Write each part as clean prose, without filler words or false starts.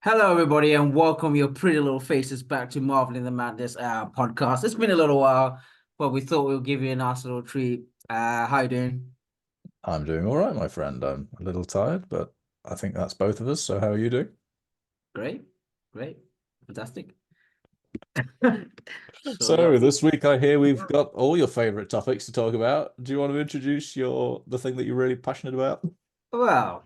Hello, everybody, and welcome your pretty little faces back to Marvel in the Madness podcast. It's been a little while, but we thought we'll give you a nice little treat. How you doing? I'm doing all right, my friend. I'm a little tired, but I think that's both of us. So how are you doing? Great, great, fantastic. So we So got this week I hear we've got all your favorite topics to talk about. Do you want to introduce the thing that you're really passionate about? well,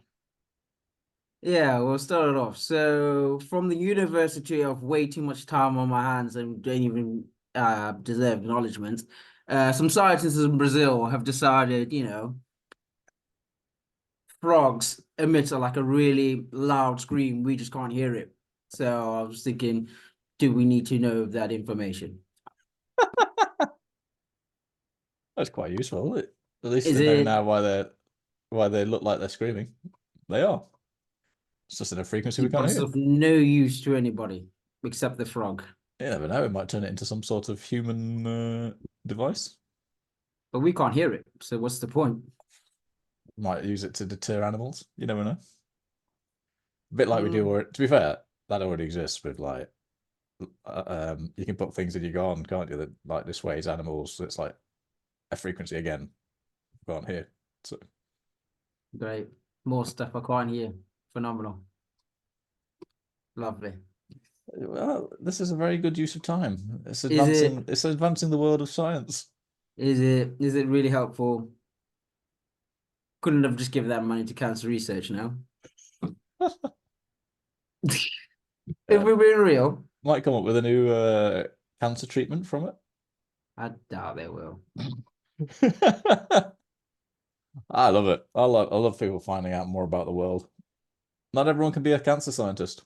yeah, we'll start it off. So from the University of way too much time on my hands and don't even deserve acknowledgement, some scientists in Brazil have decided, frogs emit like a really loud scream. We just can't hear it. So I was thinking, do we need to know that information? That's quite useful, isn't it? At least Is they know it now why they look like they're screaming. They are. It's just in a frequency we but can't it's hear. of no use to anybody except the frog? You never know. It might turn it into some sort of human device. But we can't hear it. So what's the point? Might use it to deter animals. You never know. A bit like we do, Mm, or to be fair, that already exists with like you can put things in your garden, can't you? That like dissuades animals. So it's like a frequency again. Can't hear. So great. More stuff I can't hear. Phenomenal. Lovely. well, this is a very good use of time. It's Is advancing. it It's advancing the world of science. is it really helpful? Couldn't have just given that money to cancer research now. If Yeah, we're being real, might come up with a new cancer treatment from I doubt they will. it. I love it. I love people finding out more about the world. Not everyone can be a cancer scientist.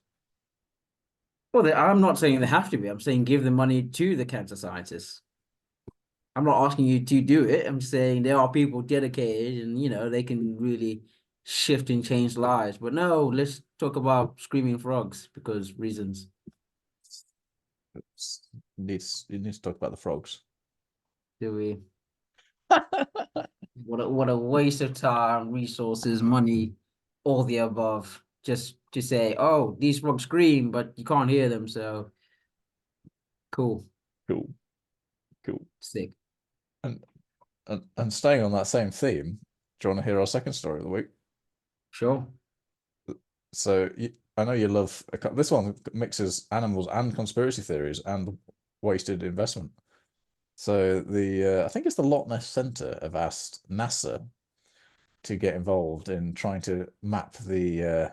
Well, I'm not saying they have to be. I'm saying give the money to the cancer scientists. I'm not asking you to do it. I'm saying there are people dedicated and, they can really shift and change lives. But no, let's talk about screaming frogs because reasons. You need to talk about the frogs. Do we? What a waste of time, resources, money, all the above. Just to say, oh, these frogs scream, but you can't hear them. So cool, Cool, cool. sick. And and staying on that same theme, do you want to hear our second story of the week? Sure. So I know you love this one mixes animals and conspiracy theories and wasted investment. So the I think it's the Loch Ness Center have asked NASA to get involved in trying to map the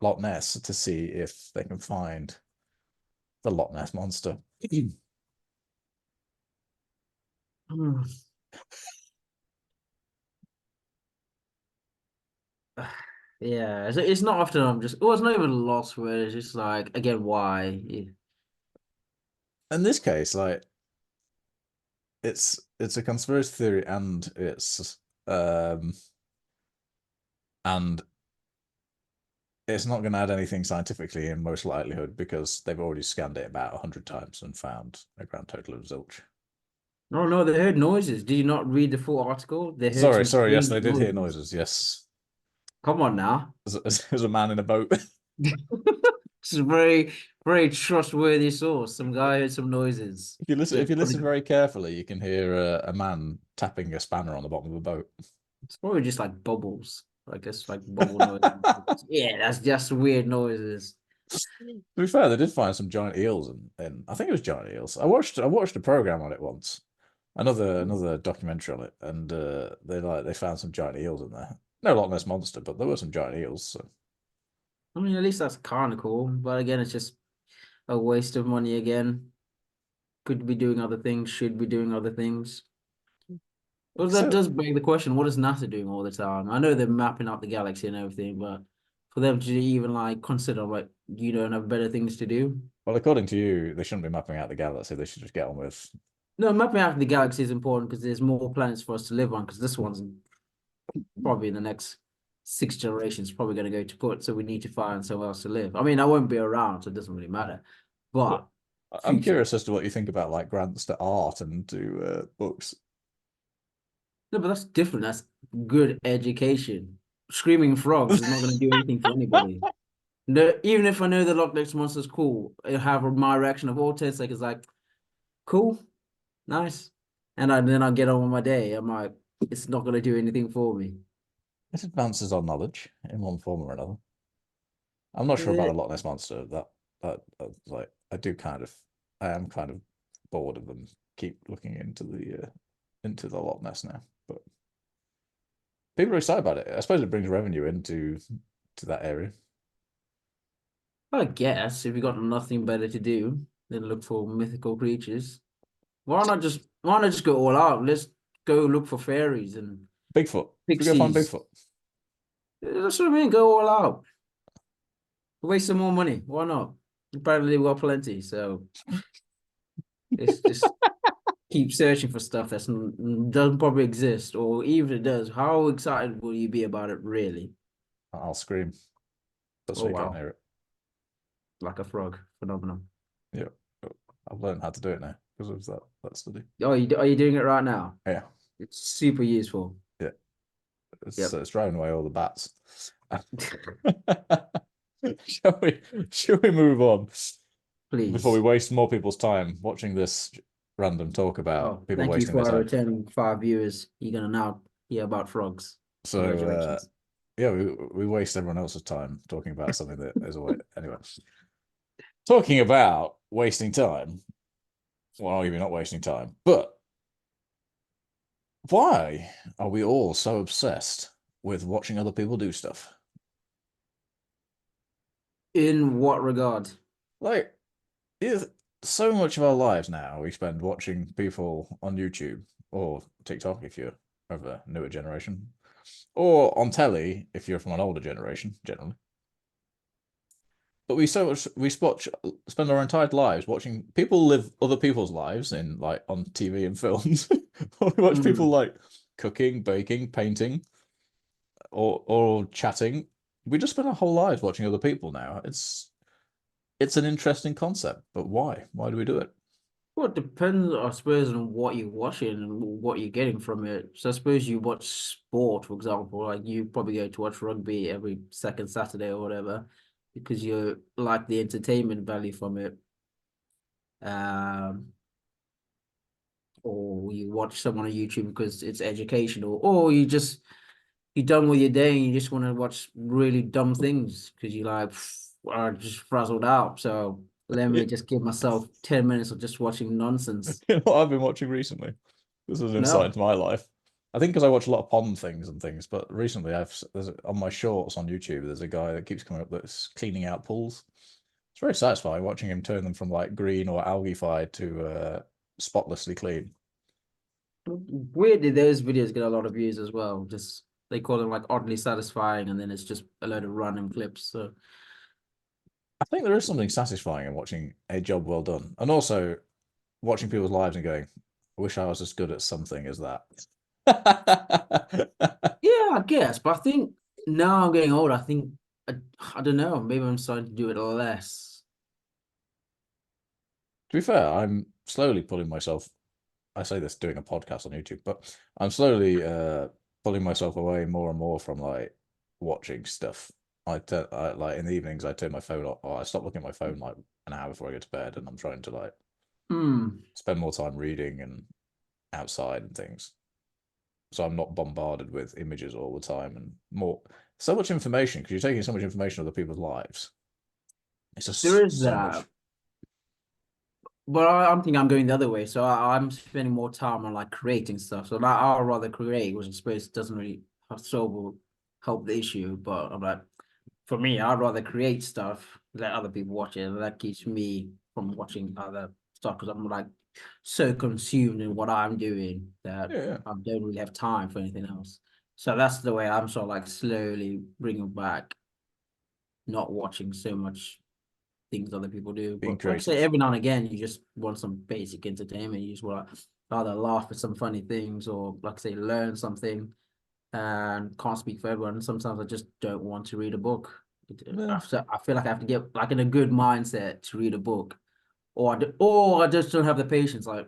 Loch Ness to see if they can find the Loch Ness monster. Yeah, it's not often I'm just, oh, it's not even lost where it's just like, again, why? Yeah. In this case, like it's a conspiracy theory um and it's not going to add anything scientifically in most likelihood because they've already scanned it about 100 times and found a grand total of zilch. No, no, they heard noises. Did you not read the full article? They heard Sorry, some sorry. Yes, strange they did hear noises. noises. Yes, Come on now. there's a man in a boat. It's a very, very trustworthy source. Some guy heard some noises. If It's you probably, listen very carefully, you can hear a man tapping a spanner on the bottom of a boat. it's probably just like bubbles. I guess like bubble noises. Yeah, that's just weird noises. To be fair, they did find some giant eels, and I think it was giant eels. I watched a program on it once, another documentary on it, and they found some giant eels in there. No Loch Ness monster, but there were some giant eels. So. I mean, at least that's kind of cool. But again, it's just a waste of money again. Could be doing other things, should be doing other things. Well, that So, does beg the question, what is NASA doing all the time? I know they're mapping out the galaxy and everything, but for them to even like consider like you don't have better things to do. well, according to you, they shouldn't be mapping out the galaxy. They should just get on with. No, mapping out the galaxy is important because there's more planets for us to live on, because this one's probably in the next 6 generations probably going to go to put, so we need to find somewhere else to live. I mean, I won't be around, so it doesn't really matter. Well, But I'm future. curious as to what you think about like grants to art and to books. No, but that's different. That's good education. Screaming frogs is not going to do anything for anybody. Even if I know the Loch Ness monster's cool, it'll have my reaction of all 10 seconds like, cool, nice. Then I get on with my day. I'm like, it's not gonna do anything for me. It advances our knowledge in one form or another. I'm not sure about Eh, the Loch Ness monster. Like I am kind of bored of them. Keep looking into the Loch Ness now, but people are excited about it. I suppose it brings revenue to that area. I guess if you got nothing better to do than look for mythical creatures, why not just go all out? Let's go look for fairies and Bigfoot. Should we go find pixies. Bigfoot? That's what I mean. Go all out. Waste some more money. Why not? Apparently we got plenty, so it's just keep searching for stuff that doesn't probably exist, or even if it does, how excited will you be about it really? I'll scream, but Oh so you can't wow, hear it. like a frog phenomenon. Yeah, I've learned how to do it now because of that study. Oh, are you doing it right now? Yeah, It's super useful. yeah. Yep. It's driving away all the bats. shall we? Shall we move on before we Please. waste more people's time watching this random talk about Oh, people thank you wasting their for our time? returning 5 viewers. You're gonna now hear about frogs. So Congratulations. yeah, we waste everyone else's time talking about something that is always anyway. Talking about wasting time. Well, maybe not wasting time, but why are we all so obsessed with watching other people do stuff? In what regard? Like, so much of our lives now we spend watching people on YouTube or TikTok if you're of a newer generation, or on telly if you're from an older generation, generally. But spend our entire lives watching people live other people's lives in like on TV and films. Or we watch people Mm. like cooking, baking, painting, or chatting. We just spend our whole lives watching other people now. It's an interesting concept, but why? Why do we do it? Well, it depends, I suppose, on what you're watching and what you're getting from it. So I suppose you watch sport, for example, like you probably go to watch rugby every second Saturday or whatever, because you like the entertainment value from it. Um, or you watch someone on YouTube because it's educational, or you're done with your day and you just want to watch really dumb things because you like are just frazzled out. So let me You just give myself 10 minutes of just watching nonsense. know what I've been watching recently? This is an insight No. into my life. I think because I watch a lot of pond things and things, but recently on my shorts on YouTube, there's a guy that keeps coming up that's cleaning out pools. It's very satisfying watching him turn them from like green or algae-fied to spotlessly clean. Weirdly, those videos get a lot of views as well. Just they call them like oddly satisfying, and then it's just a load of random clips. So I think there is something satisfying in watching a job well done, and also watching people's lives and going, "I wish I was as good at something as that." yeah, I guess. But I think now I'm getting old. I, I don't know. Maybe I'm starting to do it less. To be fair, I'm slowly pulling myself. I say this doing a podcast on YouTube, but I'm slowly pulling myself away more and more from like watching stuff. I like in the evenings I turn my phone off, or I stop looking at my phone like an hour before I go to bed, and I'm trying to like Hmm. spend more time reading and outside and things. So I'm not bombarded with images all the time and more so much information because you're taking so much information of other people's lives. It's There just is so that. much. But I'm thinking I'm going the other way. So I'm spending more time on like creating stuff. So like, I'll rather create, which I suppose doesn't really help the issue. But I'm like, for me, I'd rather create stuff, let other people watch it, and that keeps me from watching other stuff because I'm like so consumed in what I'm doing that Yeah, yeah. I don't really have time for anything else. So that's the way I'm sort of like slowly bringing back not watching so much things other people do. Being But like I say, creative. every now and again, you just want some basic entertainment. You just want to either laugh at some funny things or, like I say, learn something. And can't speak for everyone. Sometimes I just don't want to read a book. Yeah. I feel like I have to get like in a good mindset to read a book, or I just don't have the patience. Like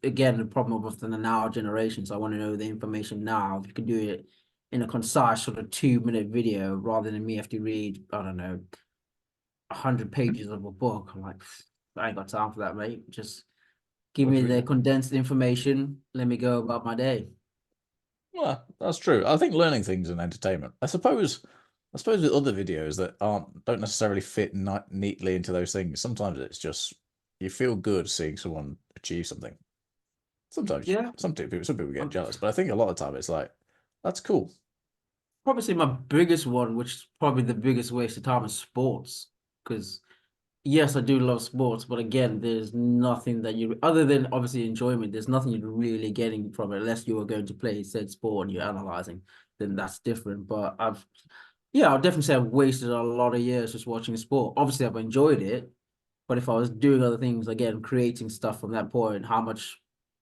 again the problem of the now generation. So I want to know the information now. If you can do it in a concise sort of 2 minute video rather than me have to read, I don't know, 100 pages of a book. I'm like, I ain't got time for that, mate. Just give What me do you the mean? condensed information. Let me go about my day. Well, that's true. I think learning things and entertainment. I suppose with other videos that don't necessarily fit neatly into those things, sometimes it's just you feel good seeing someone achieve something. Sometimes Yeah. some people get I'd jealous, but I think a lot of the time it's like that's cool. probably say my biggest one, which is probably the biggest waste of time, is sports. Because yes, I do love sports, but again, there's nothing that you, other than obviously enjoyment, there's nothing you're really getting from it unless you are going to play said sport and you're analyzing, then that's different. But yeah, I'll definitely say I've wasted a lot of years just watching sport. Obviously, I've enjoyed it, but if I was doing other things, again, creating stuff from that point, how much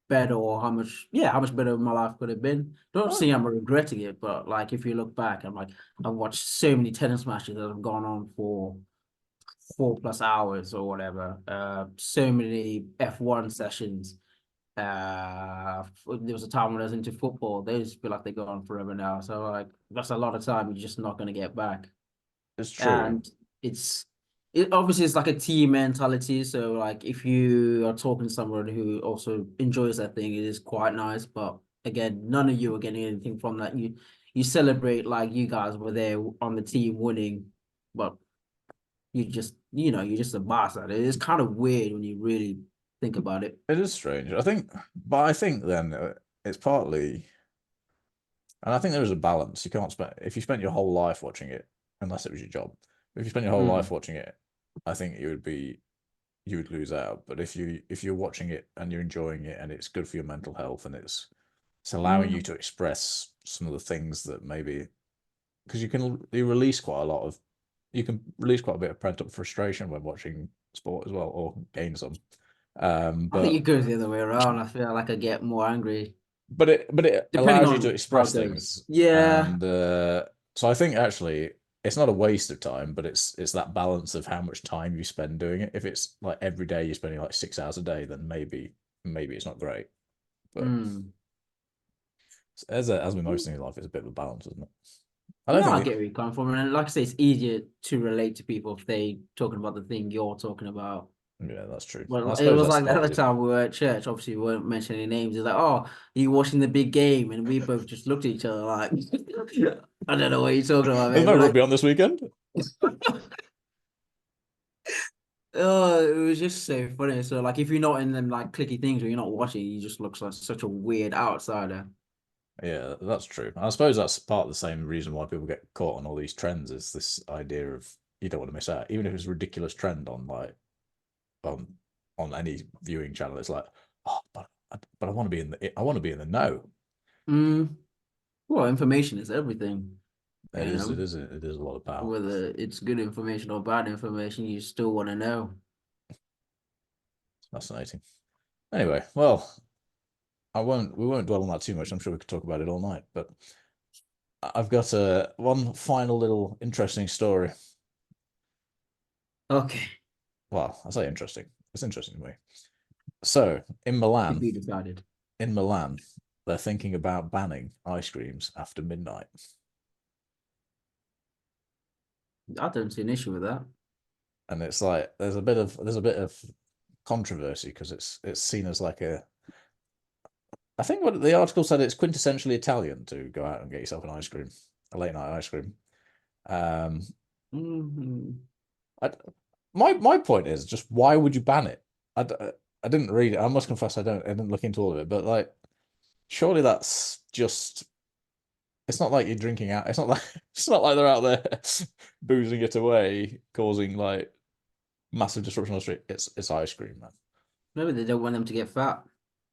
better or how much better my life could have been. Don't Oh, say I'm regretting it, but like if you look back, I'm like, I've watched so many tennis matches that have gone on for 4+ hours or whatever. So many F1 sessions. There was a time when I was into football. They just feel like they go on forever now. So like that's a lot of time you're just not going to get back. it's true. And it's it obviously it's like a team mentality. So like if you are talking to someone who also enjoys that thing, it is quite nice. But again, none of you are getting anything from that. You celebrate like you guys were there on the team winning, but you're just a boss at it. It's kind of weird when you really think about it. It is strange. But I think then it's partly, and I think there is a balance. You can't spend if you spent your whole life watching it, unless it was your job. If you spent your whole life Mm. watching it, I think you would lose out. But if you're watching it and you're enjoying it and it's good for your mental health and it's allowing you Mm. to express some of the things that maybe because you can release quite a bit of pent up frustration when watching sport as well, or gain some. I think But it goes the other way around. I feel like I get more angry but it depending allows you to on how express it goes. things, Yeah. and so I think actually it's not a waste of time, but it's that balance of how much time you spend doing it. If it's like every day you're spending like 6 hours a day, then maybe it's not great. But Mm. as with most things in life, it's a bit of a balance, isn't it? I don't Yeah, I think get where you're coming from. And like I say, it's easier to relate to people if they talking about the thing you're talking about. yeah, that's true. I Well, it suppose was that's like the other partly it. time we were at church. Obviously, we weren't mentioning any names. It's like, oh, are you watching the big game? And we both just looked at each other like, I don't know what you're talking about, There's man. no We're rugby like, on this weekend. oh, it was just so funny. So, like, if you're not in them like clicky things or you're not watching, you just look like such a weird outsider. Yeah, that's true. I suppose that's part of the same reason why people get caught on all these trends is this idea of you don't want to miss out, even if it's a ridiculous trend on like on on any viewing channel. It's like, oh, but I want to be in the know. Mm. Well, information is everything, It you is, it know. is, it is a lot of power. Whether it's good information or bad information, you still want to know. It's fascinating. Anyway, well, we won't dwell on that too much. I'm sure we could talk about it all night, but I've got one final little interesting story. Okay, Well, I say interesting. It's interesting to me. So to be decided. In Milan, they're thinking about banning ice creams after midnight. I don't see an issue with that. And it's like there's a bit of controversy because it's seen as like a I think what the article said it's quintessentially Italian to go out and get yourself an ice cream, a late night ice cream. Um, Mhm. I, my point is just why would you ban it? I didn't read it. I must confess I didn't look into all of it, but like surely that's just it's not like you're drinking out. It's not like it's not like they're out there boozing it away, causing like massive disruption on the street. It's ice cream, man. Maybe they don't want them to get fat.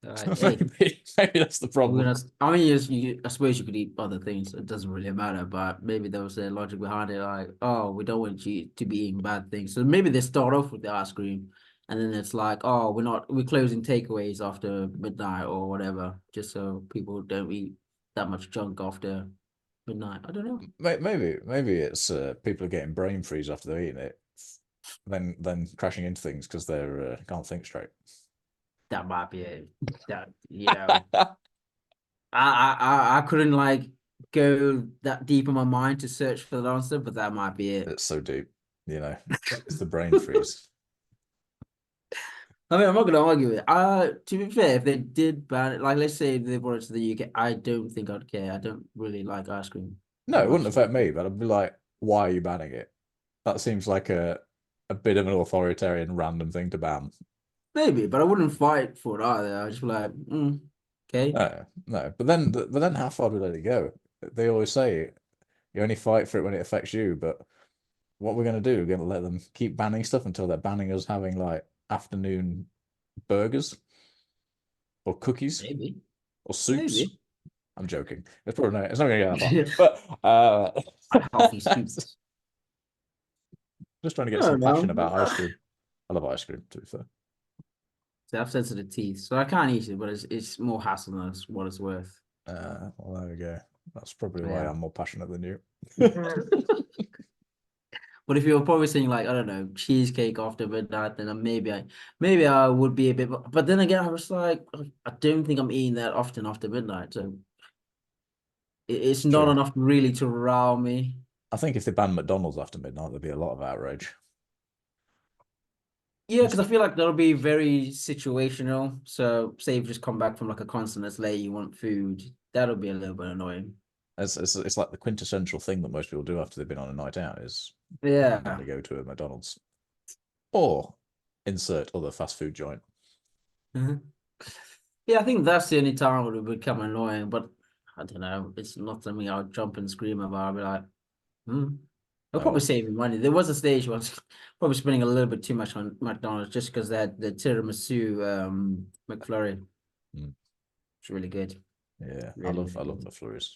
They're like, hey, Maybe that's the we're problem. gonna. I mean, I suppose you could eat other things. It doesn't really matter, but maybe there was a logic behind it. Like, oh, we don't want you to be eating bad things. So maybe they start off with the ice cream, and then it's like, oh, we're closing takeaways after midnight or whatever, just so people don't eat that much junk after midnight. I don't know. Maybe it's people are getting brain freeze after they're eating it, then crashing into things because they can't think straight. That might be it. That. I couldn't like go that deep in my mind to search for the answer, but that might be it. It's so deep, you know. It's the brain freeze. I mean, I'm not gonna argue it. To be fair, if they did ban it, like let's say they brought it to the UK, I don't think I'd care. I don't really like ice cream No, that it wouldn't much. affect me, but I'd be like, why are you banning it? That seems like a bit of an authoritarian random thing to ban. Maybe, but I wouldn't fight for it either. I'd just be like, okay, No, no. But then how far do they let it go? They always say you only fight for it when it affects you, but what we're gonna do, we're gonna let them keep banning stuff until they're banning us having like afternoon burgers or cookies maybe, or soups. maybe. I'm joking. It's not gonna get that far. But Healthy soups. just trying to I get some don't passion know. about ice cream. I love ice cream, to be fair. So I've sensitive teeth, so I can't eat it, but it's more hassle than what it's worth. Well, there we go. That's probably why Yeah. I'm more passionate than you. But if you're probably saying like, I don't know, cheesecake after midnight, then maybe I would be a bit, but then again, I was like, I don't think I'm eating that often after midnight, so it's not True. enough really to rile me. I think if they banned McDonald's after midnight, there'd be a lot of outrage. Yeah, because I It's, feel like that'll be very situational. So say you've just come back from like a concert that's late, you want food, that'll be a little bit annoying. it's like the quintessential thing that most people do after they've been on a night out is Yeah. immediately go to a McDonald's or insert other fast food joint. Yeah, I think that's the only time it would become annoying, but I don't know. It's not something I'll jump and scream about. I'll be like, hmm. They'll probably Oh, save me money. There was a stage where I was probably spending a little bit too much on McDonald's just because they had the tiramisu McFlurry. mm, It's really good. yeah. I Really, love really I love good. McFlurries.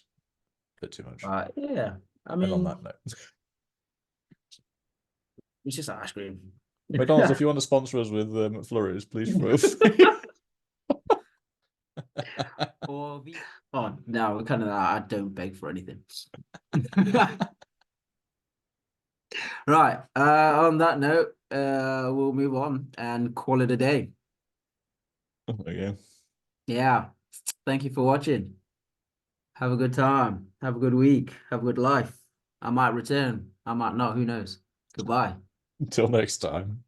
Bit too much. Yeah, I And on mean, that note, it's just ice cream. McDonald's, if you want to sponsor us with McFlurries, please feel Or oh no, kind of I don't beg for anything. Right. On that note, we'll move on and call it a day. Okay. Yeah. Thank you for watching. Have a good time. Have a good week. Have a good life. I might return. I might not. Who knows? Goodbye. Until next time.